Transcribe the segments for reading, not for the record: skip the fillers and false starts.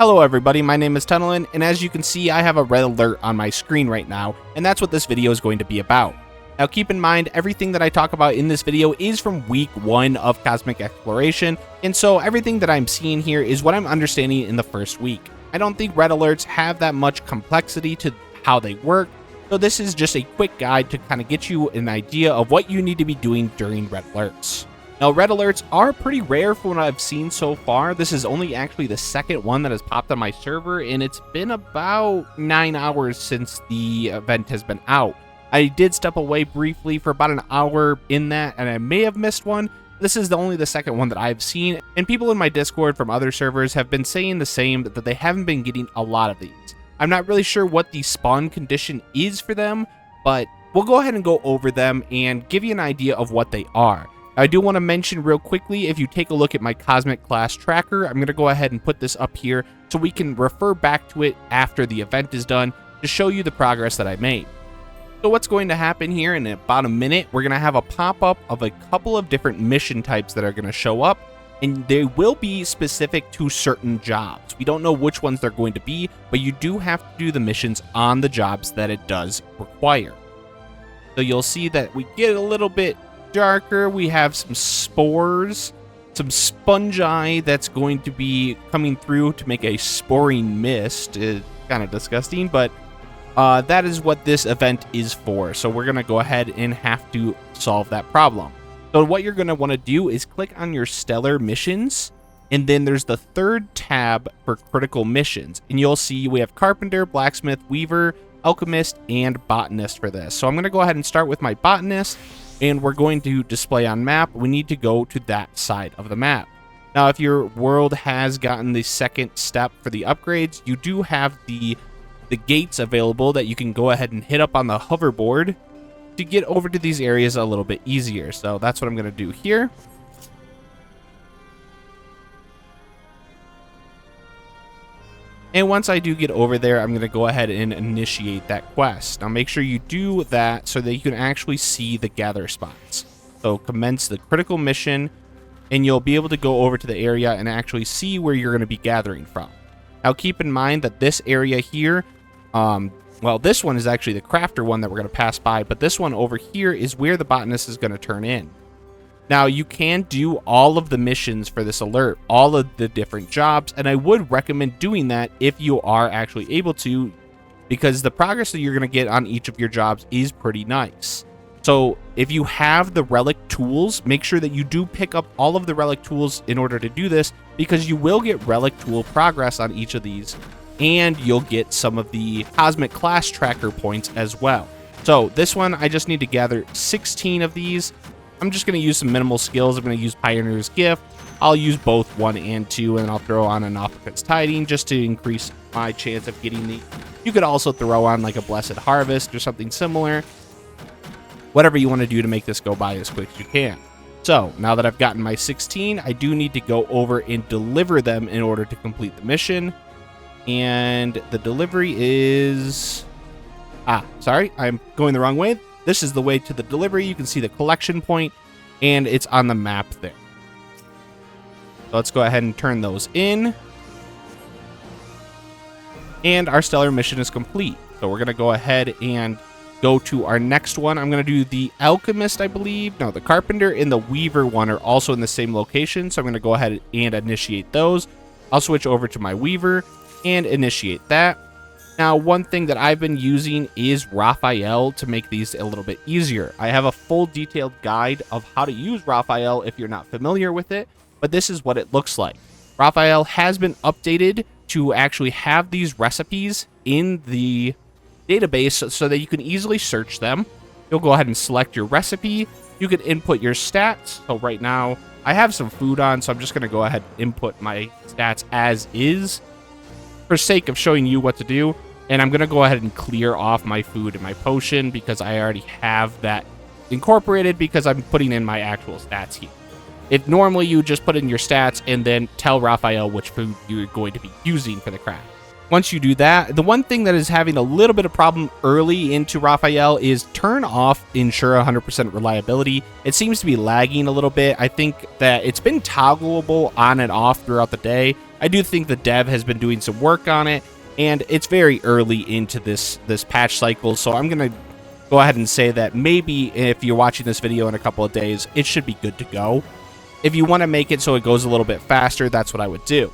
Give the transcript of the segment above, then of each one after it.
Hello everybody, my name is Tunnelin, and as you can see I have a red alert on my screen right now, and that's what this video is going to be about. Now keep in mind, everything that I talk about in this video is from week 1 of Cosmic Exploration, and so everything that I'm seeing here is what I'm understanding in the first week. I don't think red alerts have that much complexity to how they work, so this is just a quick guide to kind of get you an idea of what you need to be doing during red alerts. Now, red alerts are pretty rare from what I've seen so far. This is only actually the second one that has popped on my server, and it's been about 9 hours since the event has been out. I did step away briefly for about an hour in that, and I may have missed one. This is only the second one that I've seen, and people in my Discord from other servers have been saying the same, that they haven't been getting a lot of these. I'm not really sure what the spawn condition is for them, but we'll go ahead and go over them and give you an idea of what they are. I do want to mention real quickly, if you take a look at my Cosmic Class Tracker, I'm going to go ahead and put this up here so we can refer back to it after the event is done to show you the progress that I made. So what's going to happen here in about a minute, we're going to have a pop-up of a couple of different mission types that are going to show up, and they will be specific to certain jobs. We don't know which ones they're going to be, but you do have to do the missions on the jobs that it does require. So you'll see that we get a little bit darker. We have some spores, some spongi that's going to be coming through to make a sporing mist. It's kind of disgusting, but that is what this event is for. So we're going to go ahead and have to solve that problem. So what you're going to want to do is click on your stellar missions, and then there's the third tab for critical missions, and you'll see we have carpenter, blacksmith, weaver, alchemist, and botanist for this. So I'm going to go ahead and start with my botanist, and we're going to display on map. We need to go to that side of the map. Now, if your world has gotten the second step for the upgrades, you do have the gates available that you can go ahead and hit up on the hoverboard to get over to these areas a little bit easier. So that's what I'm going to do here. And once I do get over there, I'm going to go ahead and initiate that quest. Now make sure you do that so that you can actually see the gather spots. So commence the critical mission, and you'll be able to go over to the area and actually see where you're going to be gathering from. Now keep in mind that this area here, well, this one is actually the crafter one that we're going to pass by, but this one over here is where the botanist is going to turn in. Now, you can do all of the missions for this alert, all of the different jobs, and I would recommend doing that if you are actually able to, because the progress that you're going to get on each of your jobs is pretty nice. So if you have the relic tools, make sure that you do pick up all of the relic tools in order to do this, because you will get relic tool progress on each of these, and you'll get some of the Cosmic Class Tracker points as well. So this one, I just need to gather 16 of these. I'm just going to use some minimal skills. I'm going to use Pioneer's Gift. I'll use both 1 and 2, and I'll throw on an Ophica's Tiding just to increase my chance of getting the... You could also throw on like a Blessed Harvest or something similar. Whatever you want to do to make this go by as quick as you can. So, now that I've gotten my 16, I do need to go over and deliver them in order to complete the mission. And the delivery is... sorry, I'm going the wrong way. This is the way to the delivery. You can see the collection point, and it's on the map there. So let's go ahead and turn those in. And our stellar mission is complete. So we're going to go ahead and go to our next one. I'm going to do the alchemist, I believe. No, the carpenter and the weaver one are also in the same location. So I'm going to go ahead and initiate those. I'll switch over to my weaver and initiate that. Now, one thing that I've been using is Raphael to make these a little bit easier. I have a full detailed guide of how to use Raphael if you're not familiar with it, but this is what it looks like. Raphael has been updated to actually have these recipes in the database so that you can easily search them. You'll go ahead and select your recipe. You can input your stats. So right now, I have some food on, so I'm just going to go ahead and input my stats as is, for sake of showing you what to do. And I'm going to go ahead and clear off my food and my potion because I already have that incorporated because I'm putting in my actual stats here. If normally you just put in your stats and then tell Raphael which food you're going to be using for the craft. Once you do that, the one thing that is having a little bit of problem early into Raphael is turn off ensure 100% reliability. It seems to be lagging a little bit. I think that it's been toggleable on and off throughout the day. I do think the dev has been doing some work on it, and it's very early into this patch cycle, so I'm going to go ahead and say that maybe if you're watching this video in a couple of days, it should be good to go. If you want to make it so it goes a little bit faster, that's what I would do.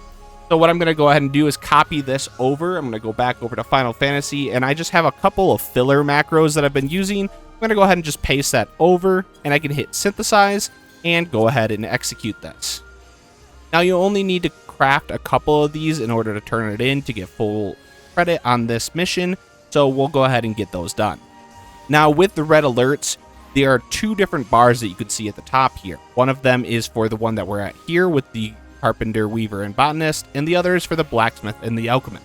So what I'm going to go ahead and do is copy this over. I'm going to go back over to Final Fantasy, and I just have a couple of filler macros that I've been using. I'm going to go ahead and just paste that over, and I can hit synthesize and go ahead and execute this. Now you only need to craft a couple of these in order to turn it in to get full credit on this mission, so we'll go ahead and get those done. Now with the red alerts, there are two different bars that you can see at the top here. One of them is for the one that we're at here with the Carpenter, Weaver, and Botanist, and the other is for the Blacksmith and the Alchemist.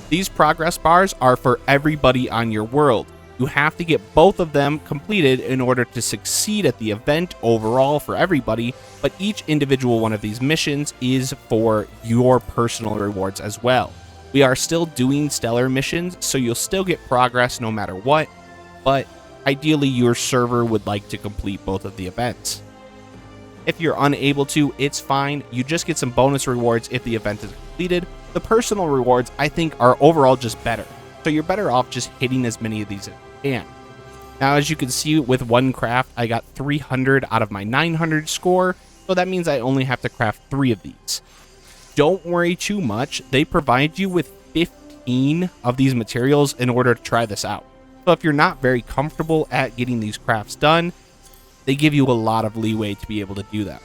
These progress bars are for everybody on your world. You have to get both of them completed in order to succeed at the event overall for everybody, but each individual one of these missions is for your personal rewards as well. We are still doing stellar missions, so you'll still get progress no matter what, but ideally your server would like to complete both of the events. If you're unable to, it's fine. You just get some bonus rewards if the event is completed. The personal rewards, I think, are overall just better. So you're better off just hitting as many of these as you can. Now, as you can see, with one craft, I got 300 out of my 900 score. So that means I only have to craft 3 of these. Don't worry too much. They provide you with 15 of these materials in order to try this out. So if you're not very comfortable at getting these crafts done, they give you a lot of leeway to be able to do that.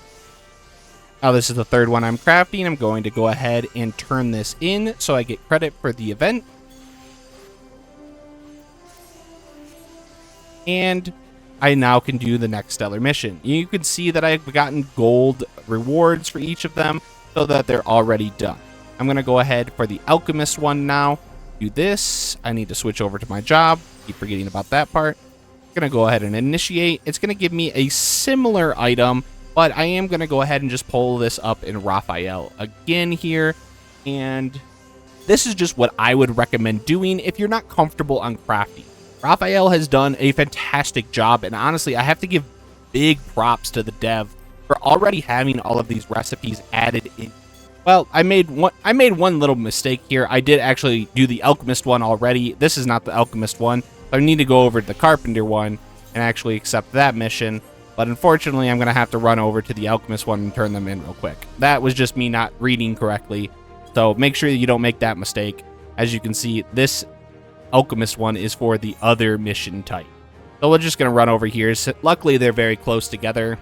Now this is the third one I'm crafting. I'm going to go ahead and turn this in so I get credit for the event. And I now can do the next stellar mission. You can see that I've gotten gold rewards for each of them so that they're already done. I'm going to go ahead for the Alchemist one now. Do this. I need to switch over to my job. Keep forgetting about that part. I'm going to go ahead and initiate. It's going to give me a similar item, but I am going to go ahead and just pull this up in Raphael again here. And this is just what I would recommend doing if you're not comfortable on crafting. Raphael has done a fantastic job, and honestly, I have to give big props to the dev for already having all of these recipes added in. Well, I made one little mistake here. I did actually do the Alchemist one already. This is not the Alchemist one. I need to go over to the Carpenter one and actually accept that mission. But unfortunately, I'm going to have to run over to the Alchemist one and turn them in real quick. That was just me not reading correctly. So make sure you don't make that mistake. As you can see, this Alchemist one is for the other mission type. So we're just going to run over here. So luckily, they're very close together.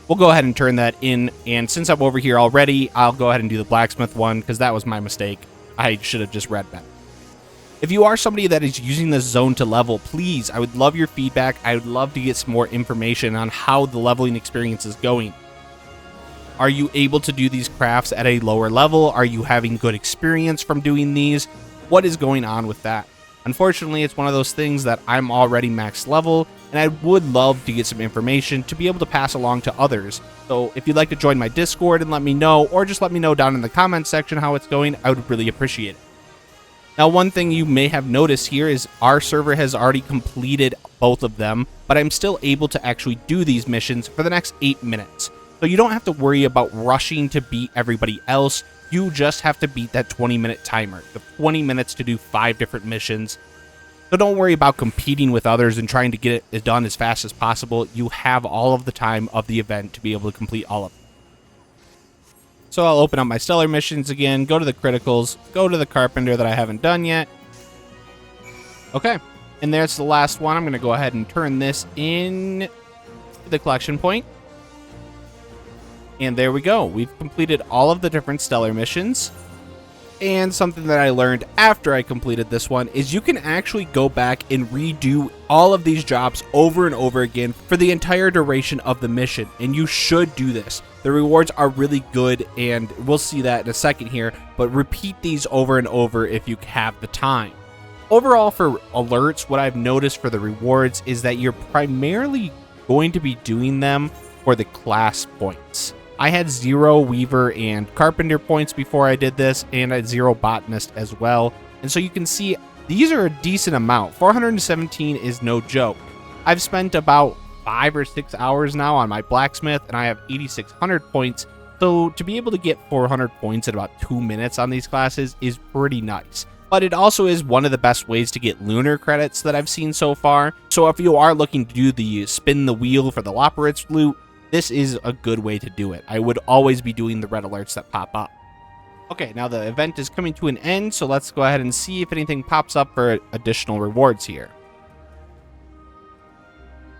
We'll go ahead and turn that in, and since I'm over here already, I'll go ahead and do the Blacksmith one, because that was my mistake. I should have just read that. If you are somebody that is using this zone to level, please, I would love your feedback. I would love to get some more information on how the leveling experience is going. Are you able to do these crafts at a lower level? Are you having good experience from doing these? What is going on with that? Unfortunately, it's one of those things that I'm already max level, and I would love to get some information to be able to pass along to others. So if you'd like to join my Discord and let me know, or just let me know down in the comments section how it's going, I would really appreciate it. Now, one thing you may have noticed here is our server has already completed both of them, but I'm still able to actually do these missions for the next 8 minutes. So you don't have to worry about rushing to beat everybody else. You just have to beat that 20-minute timer, the 20 minutes to do 5 different missions. So don't worry about competing with others and trying to get it done as fast as possible. You have all of the time of the event to be able to complete all of them. So I'll open up my stellar missions again, go to the criticals, go to the Carpenter that I haven't done yet. Okay, and there's the last one. I'm going to go ahead and turn this in to the collection point. And there we go. We've completed all of the different stellar missions. And something that I learned after I completed this one is you can actually go back and redo all of these jobs over and over again for the entire duration of the mission. And you should do this. The rewards are really good, and we'll see that in a second here. But repeat these over and over if you have the time. Overall, for alerts, what I've noticed for the rewards is that you're primarily going to be doing them for the class points. I had 0 Weaver and Carpenter points before I did this, and I had 0 Botanist as well. And so you can see these are a decent amount. 417 is no joke. I've spent about 5 or 6 hours now on my blacksmith, and I have 8,600 points. So to be able to get 400 points in about 2 minutes on these classes is pretty nice. But it also is one of the best ways to get lunar credits that I've seen so far. So if you are looking to do the spin the wheel for the Loporritz loot, this is a good way to do it. I would always be doing the red alerts that pop up. Okay, now the event is coming to an end, so let's go ahead and see if anything pops up for additional rewards here.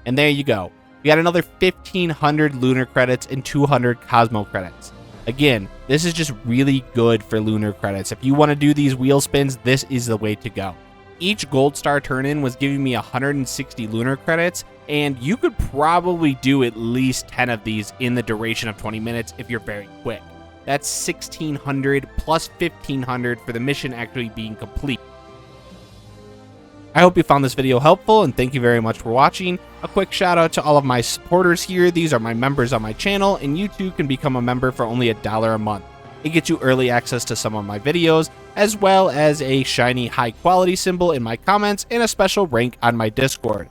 And there you go. We got another 1,500 lunar credits and 200 Cosmo credits. Again, this is just really good for lunar credits. If you want to do these wheel spins, this is the way to go. Each gold star turn-in was giving me 160 lunar credits, and you could probably do at least 10 of these in the duration of 20 minutes if you're very quick. That's 1,600 plus 1,500 for the mission actually being complete. I hope you found this video helpful, and thank you very much for watching. A quick shout out to all of my supporters here. These are my members on my channel, and you too can become a member for only $1 a month. It gets you early access to some of my videos, as well as a shiny high quality symbol in my comments and a special rank on my Discord.